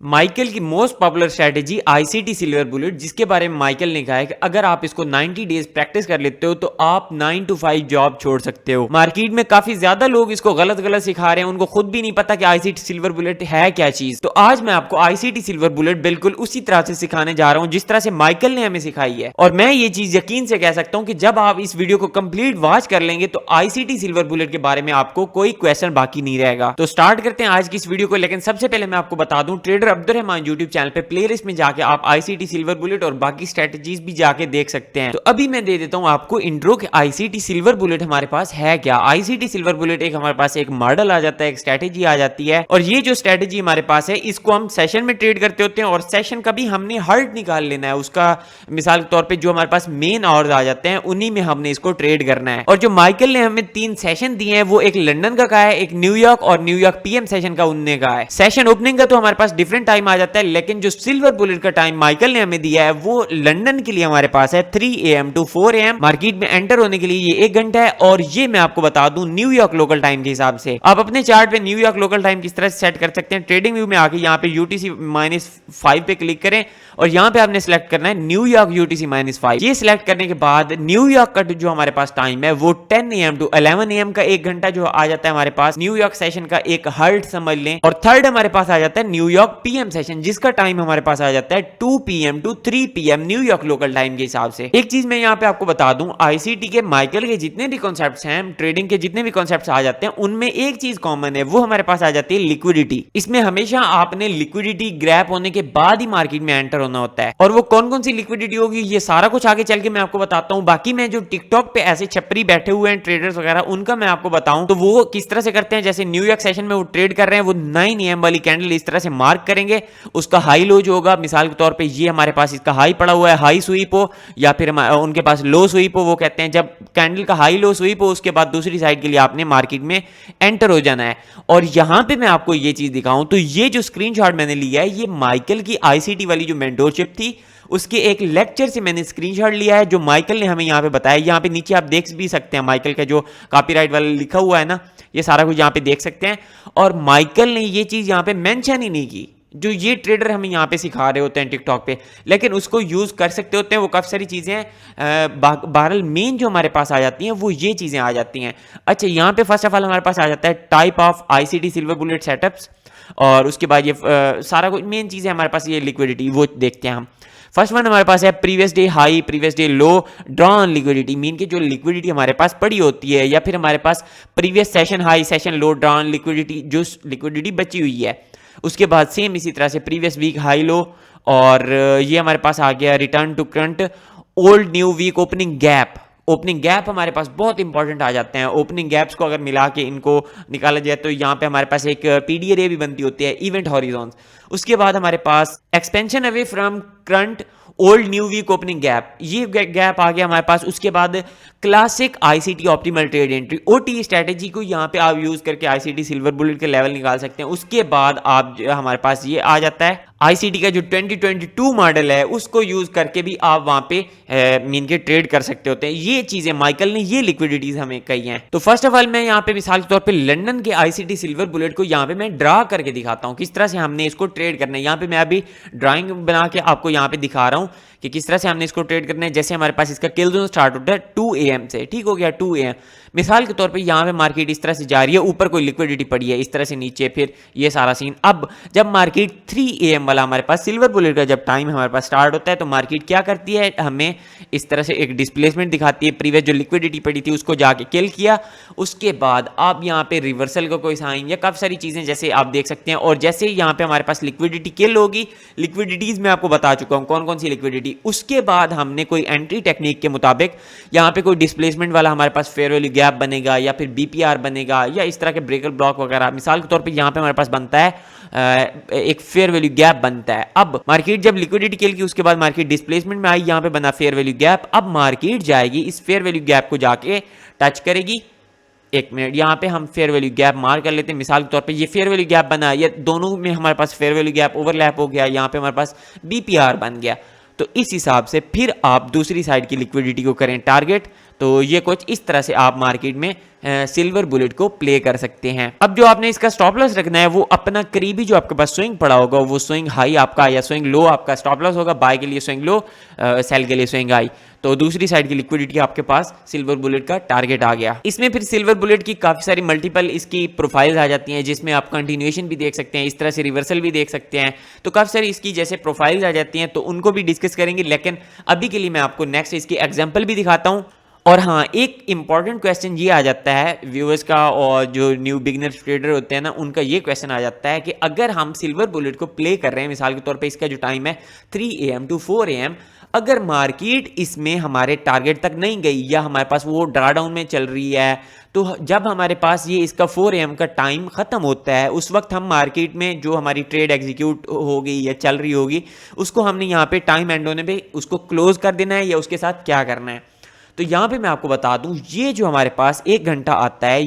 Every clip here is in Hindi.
माइकल की most popular strategy ICT silver bullet, जिसके बारे में माइकल ने कहा है कि अगर आप इसको 90 डेज प्रैक्टिस कर लेते हो तो आप 9 to 5 जॉब छोड़ सकते हो। मार्केट में काफी ज्यादा लोग इसको गलत गलत सिखा रहे हैं, उनको खुद भी नहीं पता कि आईसीटी सिल्वर बुलेट है क्या चीज। तो आज मैं आपको आईसीटी सिल्वर बुलेट बिल्कुल उसी तरह से सिखाने जा रहा हूं जिस तरह से माइकल ने हमें सिखाई है। और मैं ये चीज यकीन से कह सकता हूं कि जब आप इस वीडियो को कंप्लीट वॉच कर लेंगे तो आईसीटी सिल्वर बुलेट के बारे में आपको कोई क्वेश्चन बाकी नहीं रहेगा। तो स्टार्ट करते हैं आज की इस वीडियो को। लेकिन सबसे पहले मैं आपको बता दूं, ट्रेडर अब्दुर्रहमान यूट्यूब चैनल पे प्लेलिस्ट में जाके आप आईसीटी सिल्वर बुलेट और बाकी स्ट्रेटजीज भी जाके देख सकते हैं। तो अभी मैं दे देता हूं आपको इंट्रो कि आईसीटी सिल्वर बुलेट हमारे पास है क्या। आईसीटी सिल्वर बुलेट एक हमारे पास एक मॉडल आ जाता है, एक स्ट्रेटेजी आ जाती है, और ये जो स्ट्रेटेजी हमारे पास है इसको हम सेशन में ट्रेड करते होते हैं और सेशन का भी हमने हर्ट निकाल लेना है उसका। मिसाल के तौर पर जो हमारे पास मेन आवर्स आ जाते हैं उन्हीं में हमने इसको ट्रेड करना है। और जो माइकल ने हमें 3 सेशन दिए हैं वो एक लंदन का है, एक न्यूयॉर्क और न्यूयॉर्क पीएम सेशन का उनने का है। सेशन ओपनिंग का तो हमारे पास डिफरेंट टाइम आ जाता है, लेकिन जो सिल्वर बुलेट का टाइम माइकल ने हमें दिया है वो लंदन के लिए हमारे पास है 3 AM to 4 AM। मार्केट में एंटर होने के लिए ये 1 घंटा है, और ये मैं आपको बता दूं न्यूयॉर्क लोकल टाइम के हिसाब से। आप अपने चार्ट पे न्यूयॉर्क लोकल टाइम किस तरह से सेट कर सकते हैं, ट्रेडिंग व्यू में आके यहाँ पे UTC -5 पे क्लिक करें और यहाँ पे आपने सेलेक्ट करना है न्यूयॉर्क UTC -5। ये सिलेक्ट करने के बाद न्यूयॉर्क का जो हमारे पास टाइम है वो 10 AM to 11 AM का 1 घंटा जो आ जाता है हमारे पास न्यूयॉर्क सेशन का एक हर्ट समझ लें। और थर्ड हमारे पास आ जाता है न्यूयॉर्क पीएम सेशन, जिसका टाइम हमारे पास आ जाता है 2 PM to 3 PM New York local time के हिसाब से। एक चीज मैं यहाँ पे आपको बता दूं, आईसीटी के माइकल के जितने भी कॉन्सेप्ट्स हैं, ट्रेडिंग के जितने भी कॉन्सेप्ट्स आ जाते हैं उनमें एक चीज कॉमन है, वो हमारे पास आ जाती है लिक्विडिटी। इसमें हमेशा आपने लिक्विडिटी ग्रैप होने के बाद ही मार्केट में एंटर होना होता है। और वो कौन कौन सी लिक्विडिटी होगी ये सारा कुछ आगे चल के मैं आपको बताता हूँ। बाकी मैं जो टिकटॉक पे ऐसे छपरी बैठे हुए हैं ट्रेडर्स वगैरह, उनका मैं आपको बताऊं तो वो किस तरह से करते हैं। जैसे न्यूयॉर्क सेशन में वो ट्रेड कर रहे हैं, वो 9 AM वाली कैंडल इस तरह से मार्क करेंगे, उसका हाई लो जो होगा, मिसाल के तौर पे ये हमारे पास इसका हाई पड़ा हुआ है, हाई स्वीप हो या फिर उनके पास लो स्वीप हो, वो कहते हैं जब कैंडल का हाई लो स्वीप हो उसके बाद दूसरी साइड के लिए आपने मार्केट में एंटर हो जाना है। और यहां पे मैं आपको ये चीज दिखाऊं तो ये जो स्क्रीनशॉट मैंने लिया है ये माइकल की आईसीटी वाली जो मेंटोरशिप थी उसके एक लेक्चर से मैंने स्क्रीनशॉट लिया है, जो माइकल ने हमें यहाँ पे बताया। यहाँ पे नीचे आप देख भी सकते हैं माइकल का जो कॉपीराइट वाला लिखा हुआ है ना, ये सारा कुछ यहाँ पे देख सकते हैं। और माइकल ने ये चीज यहाँ पे मेंशन ही नहीं की जो ये ट्रेडर हमें यहाँ पे सिखा रहे होते हैं टिकटॉक पे, लेकिन उसको यूज कर सकते होते हैं। वो काफी सारी चीजें हैं, बहरहाल मेन जो हमारे पास आ जाती हैं वो ये चीजें आ जाती हैं। अच्छा, यहाँ पे फर्स्ट ऑफ ऑल हमारे पास आ जाता है type of ICT silver bullet setups, और उसके बाद ये सारा कुछ मेन चीजें हमारे पास ये लिक्विडिटी वो देखते हैं हम। फर्स्ट वन हमारे पास है previous day high previous day लो ड्रॉन लिक्विडिटी, मीन की जो लिक्विडिटी हमारे पास पड़ी होती है, या फिर हमारे पास प्रीवियस सेशन हाई सेशन लो ड्रॉन लिक्विडिटी, जो लिक्विडिटी बची हुई है। उसके बाद सेम इसी तरह से प्रीवियस वीक हाई लो, और ये हमारे पास आ गया return to current old new week opening gap. Opening gap हमारे पास बहुत इंपॉर्टेंट आ जाते हैं। ओपनिंग गैप्स को अगर मिला के इनको निकाला जाए तो यहाँ पे हमारे पास एक पीडी रे भी बनती होती है, इवेंट हॉरिजॉन्स। उसके बाद हमारे पास expansion away from current old new week opening gap, ये गैप आ गया हमारे पास। उसके बाद classic ICT optimal trade entry OT strategy को यहाँ पे आप यूज करके आईसीटी सिल्वर बुलेट के लेवल निकाल सकते हैं। उसके बाद आप हमारे पास ये आ जाता है आईसीटी का जो 2022 मॉडल है उसको यूज करके भी आप वहां पे मीन के ट्रेड कर सकते होते हैं। ये चीजें माइकल ने ये लिक्विडिटीज हमें कही हैं। तो फर्स्ट ऑफ ऑल मैं यहाँ पे मिसाल के तौर पे लंदन के आईसीटी सिल्वर बुलेट को यहाँ पे मैं ड्रा करके दिखाता हूँ किस तरह से हमने इसको ट्रेड करना है। यहाँ पे मैं अभी ड्राइंग बना के आपको यहाँ पे दिखा रहा हूँ कि किस तरह से हमने इसको ट्रेड करना है। जैसे हमारे पास इसका किल जोन स्टार्ट होता है 2 AM से, ठीक हो गया 2 AM। मिसाल के तौर पे यहाँ पे मार्केट इस तरह से जा रही है, ऊपर कोई लिक्विडिटी पड़ी है इस तरह से नीचे, फिर ये सारा सीन। अब जब मार्केट 3 AM वाला हमारे पास सिल्वर बुलेट का जब टाइम हमारे पास स्टार्ट होता है तो मार्केट क्या करती है, हमें इस तरह से एक डिस्प्लेसमेंट दिखाती है। प्रीवियस जो लिक्विडिटी पड़ी थी उसको जाके किल किया, उसके बाद आप यहाँ पे रिवर्सल का कोई साइन या काफी सारी चीजें जैसे आप देख सकते हैं। और जैसे यहाँ पे हमारे पास लिक्विडिटी किल होगी, लिक्विडिटीज मैं आपको बता चुका हूँ कौन कौन सी लिक्विडिटी। उसके बाद हमने कोई एंट्री टेक्निक के मुताबिक यहाँ पे कोई डिस्प्लेसमेंट वाला हमारे पास फेयर वैल्यू गैप बनेगा या फिर बीपीआर बनेगा या इस तरह के ब्रेकर ब्लॉक वगैरह। मिसाल के तौर पे यहाँ पे हमारे पास बनता है एक फेयर वैल्यू गैप बनता है। अब मार्केट जब लिक्विडिटी किल की उसके बाद मार्केट डिस्प्लेसमेंट में आई, यहाँ पे बना फेयर वैल्यू गैप। अब मार्केट जाएगी इस फेयर वैल्यू गैप को जाके टच करेगी। एक मिनट, यहाँ पे हम फेयर वैल्यू गैप मार कर लेते हैं। मिसाल के तौर पे ये फेयर वैल्यू गैप बना, ये दोनों में हमारे पास फेयर वैल्यू गैप ओवरलैप हो गया, यहाँ पे हमारे पास बीपीआर बन गया। तो इस हिसाब से फिर आप दूसरी साइड की लिक्विडिटी को करें टारगेट। तो ये कुछ इस तरह से आप मार्केट में सिल्वर बुलेट को प्ले कर सकते हैं। अब जो आपने इसका स्टॉप लॉस रखना है वो अपना करीबी जो आपके पास स्विंग पड़ा होगा, वो स्विंग हाई आपका या स्विंग लो आपका स्टॉप लॉस होगा। बाय के लिए स्विंग लो, सेल के लिए स्विंग हाई। तो दूसरी साइड की लिक्विडिटी आपके पास सिल्वर बुलेट का टारगेट आ गया। इसमें फिर सिल्वर बुलेट की काफी सारी मल्टीपल इसकी प्रोफाइल्स आ जाती हैं, जिसमें आप कंटिन्यूएशन भी देख सकते हैं, इस तरह से रिवर्सल भी देख सकते हैं। तो काफी सारी इसकी जैसे प्रोफाइल्स आ जाती हैं, तो उनको भी डिस्कस करेंगे। लेकिन अभी के लिए मैं आपको नेक्स्ट इसकी एग्जाम्पल भी दिखाता हूँ। और हाँ, एक इंपॉर्टेंट क्वेश्चन ये आ जाता है व्यूअर्स का, और जो न्यू बिगनर ट्रेडर होते हैं ना, उनका ये क्वेश्चन आ जाता है कि अगर हम सिल्वर बुलेट को प्ले कर रहे हैं, मिसाल के तौर पे इसका जो टाइम है 3 AM to 4 AM, अगर मार्केट इसमें हमारे टारगेट तक नहीं गई या हमारे पास वो ड्रा डाउन में चल रही है, तो जब हमारे पास ये इसका 4 AM का टाइम खत्म होता है, उस वक्त हम मार्केट में जो हमारी ट्रेड एग्जीक्यूट होगी या चल रही होगी, उसको हमने यहाँ पे टाइम एंड होने पे उसको क्लोज कर देना है या उसके साथ क्या करना है। तो यहाँ पे मैं आपको बता दूं, ये जो हमारे पास 1 घंटा आता है,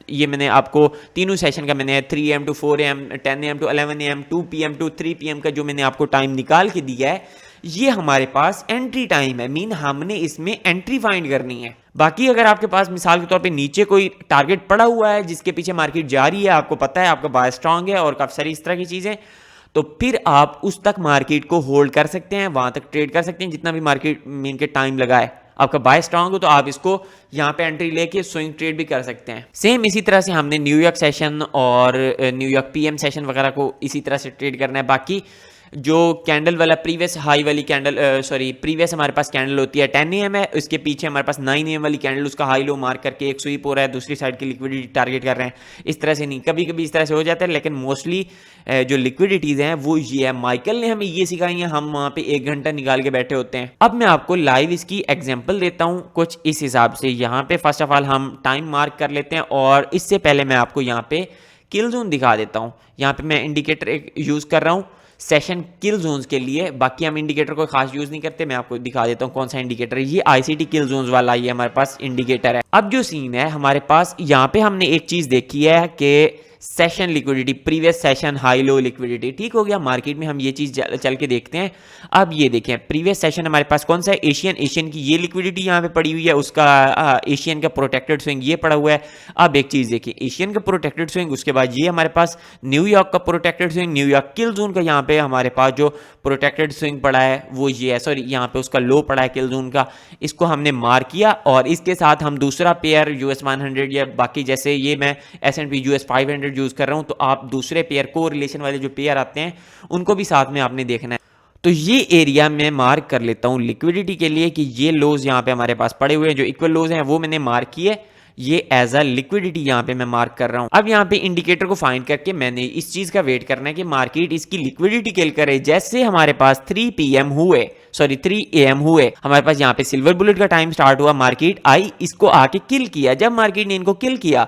ये मैंने आपको तीनों सेशन का मैंने 3 AM to 4 AM, 10 AM to 11 AM, 2 PM to 3 PM का जो मैंने आपको टाइम निकाल के दिया है, ये हमारे पास एंट्री टाइम है। मीन हमने इसमें एंट्री फाइंड करनी है। बाकी अगर आपके पास मिसाल के तौर पे नीचे कोई टारगेट पड़ा हुआ है जिसके पीछे मार्केट जा रही है, आपको पता है आपका बाय स्ट्रांग है और काफी सारी इस तरह की चीजें, तो फिर आप उस तक मार्केट को होल्ड कर सकते हैं, वहां तक ट्रेड कर सकते हैं जितना भी मार्केट मीन के टाइम लगा है। आपका बाय स्ट्रांग हो तो आप इसको यहाँ पे एंट्री लेके स्विंग ट्रेड भी कर सकते हैं। सेम इसी तरह से हमने न्यूयॉर्क सेशन और न्यूयॉर्क PM सेशन वगैरह को इसी तरह से ट्रेड करना है। बाकी जो कैंडल वाला प्रीवियस हाई वाली कैंडल प्रीवियस हमारे पास कैंडल होती है 10 AM है, उसके पीछे हमारे पास 9 AM वाली कैंडल, उसका हाई लो मार्क करके एक स्वीप हो रहा है, दूसरी साइड की लिक्विडिटी टारगेट कर रहे हैं। इस तरह से नहीं, कभी कभी इस तरह से हो जाता है, लेकिन मोस्टली जो लिक्विडिटीज हैं वो ये है। माइकल ने हमें ये सिखाई है, हम वहां पे 1 घंटा निकाल के बैठे होते हैं। अब मैं आपको लाइव इसकी एग्जाम्पल देता हूँ कुछ इस हिसाब से। यहाँ पे फर्स्ट ऑफ ऑल हम टाइम मार्क कर लेते हैं, और इससे पहले मैं आपको यहाँ पे किल जोन दिखा देता हूँ। यहाँ पे मैं इंडिकेटर एक यूज कर रहा हूँ सेशन किल जोन्स के लिए, बाकी हम इंडिकेटर को खास यूज नहीं करते। मैं आपको दिखा देता हूँ कौन सा इंडिकेटर है। ये ICT किल जोन्स वाला ये हमारे पास इंडिकेटर है। अब जो सीन है हमारे पास, यहाँ पे हमने एक चीज देखी है कि session liquidity, previous session high low liquidity, ठीक हो गया। मार्केट में हम ये चीज चल के देखते हैं। अब ये देखें प्रीवियस सेशन हमारे पास कौन सा है, एशियन की ये लिक्विडिटी यहाँ पे पड़ी हुई है, उसका एशियन का प्रोटेक्टेड स्विंग ये पड़ा हुआ है। अब एक चीज देखिए, एशियन का प्रोटेक्टेड स्विंग, उसके बाद ये हमारे पास न्यूयॉर्क का प्रोटेक्टेड स्विंग, न्यूयॉर्क किल जोन का यहाँ पे हमारे पास जो प्रोटेक्टेड स्विंग पड़ा है वो ये है, सॉरी यहाँ पे उसका लो पड़ा है किल जोन का, इसको हमने मार्क किया। और इसके साथ हम दूसरा पेयर US 100 या बाकी, जैसे ये मैं S&P US 500 यूज कर रहा हूं, तो आप दूसरे पेयर को रिलेशन वाले जो पेयर आते हैं उनको भी साथ में आपने देखना है। तो ये एरिया मैं मार्क कर लेता हूं लिक्विडिटी के लिए कि ये लोज यहां पे हमारे पास पड़े हुए हैं, जो इक्वल लोज हैं वो मैंने मार्क किए, ये एज अ लिक्विडिटी यहां पे मैं मार्क कर रहा हूं। अब यहां पे इंडिकेटर को फाइंड करके मैंने इस चीज का वेट करना है कि मार्केट इसकी लिक्विडिटी किल करे। जैसे हमारे पास 3 AM हुए, हमारे पास यहाँ पे सिल्वर बुलेट का टाइम स्टार्ट हुआ, मार्केट आई, इसको आके किल किया। जब मार्केट ने इनको किल किया,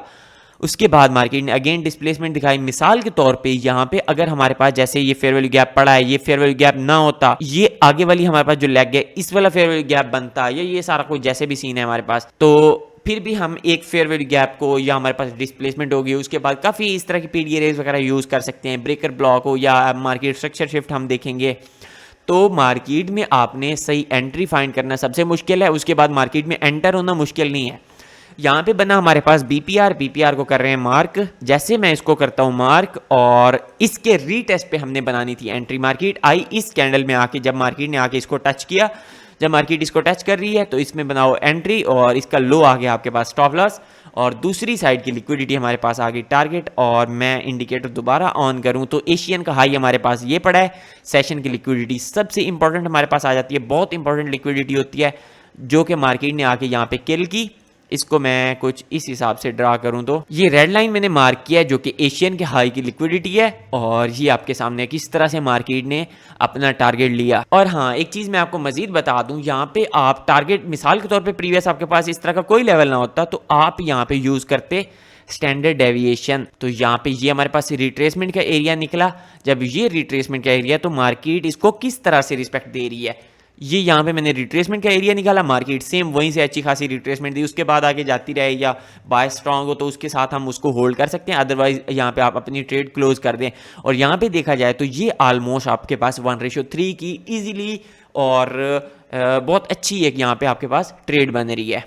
उसके बाद मार्केट ने अगेन डिस्प्लेसमेंट दिखाई। मिसाल के तौर पे यहाँ पे अगर हमारे पास जैसे ये फेयर वैल्यू गैप पड़ा है, ये फेयर वैल्यू गैप ना होता, ये आगे वाली हमारे पास जो लेग है इस वाला फेयर वैल्यू गैप बनता, या ये सारा कुछ जैसे भी सीन है हमारे पास, तो फिर भी हम एक फेयर वैल्यू गैप को, या हमारे पास डिस्प्लेसमेंट होगी, उसके बाद काफी इस तरह की PDA रेज वगैरह यूज कर सकते हैं, ब्रेकर ब्लॉक हो या मार्केट स्ट्रक्चर शिफ्ट हम देखेंगे। तो मार्केट में आपने सही एंट्री फाइंड करना सबसे मुश्किल है, उसके बाद मार्केट में एंटर होना मुश्किल नहीं है। यहाँ पे बना हमारे पास BPR को कर रहे हैं मार्क। जैसे मैं इसको करता हूँ मार्क, और इसके रीटेस्ट पे हमने बनानी थी एंट्री। मार्केट आई इस कैंडल में आके, जब मार्केट ने आके इसको टच किया, जब मार्केट इसको टच कर रही है तो इसमें बनाओ एंट्री, और इसका लो आ गया आपके पास स्टॉप लॉस, और दूसरी साइड की लिक्विडिटी हमारे पास आ गई टारगेट। और मैं इंडिकेटर दोबारा ऑन करूं तो एशियन का हाई हमारे पास ये पड़ा है। सेशन की लिक्विडिटी सबसे इंपॉर्टेंट हमारे पास आ जाती है, बहुत इंपॉर्टेंट लिक्विडिटी होती है, जो कि मार्केट ने आके यहाँ पे किल की। इसको मैं कुछ इस हिसाब से ड्रा करूं तो ये रेड लाइन मैंने मार्क किया है, जो कि एशियन के हाई की लिक्विडिटी है, और ये आपके सामने किस तरह से मार्केट ने अपना टारगेट लिया। और हाँ, एक चीज मैं आपको मजीद बता दूं, यहाँ पे आप टारगेट मिसाल के तौर पे प्रीवियस आपके पास इस तरह का कोई लेवल ना होता, तो आप यहाँ पे यूज करते स्टैंडर्ड डेविएशन। तो यहाँ पे ये हमारे पास रिट्रेसमेंट का एरिया निकला। जब ये रिट्रेसमेंट का एरिया, तो मार्केट इसको किस तरह से रिस्पेक्ट दे रही है, ये यहाँ पे मैंने रिट्रेसमेंट का एरिया निकाला, मार्केट सेम वहीं से अच्छी खासी रिट्रेसमेंट दी, उसके बाद आगे जाती रहे, या बाय स्ट्रांग हो तो उसके साथ हम उसको होल्ड कर सकते हैं, अदरवाइज यहाँ पे आप अपनी ट्रेड क्लोज कर दें। और यहाँ पे देखा जाए तो ये ऑलमोस्ट आपके पास 1:3 की इजीली और बहुत अच्छी एक यहाँ पे आपके पास ट्रेड बन रही है।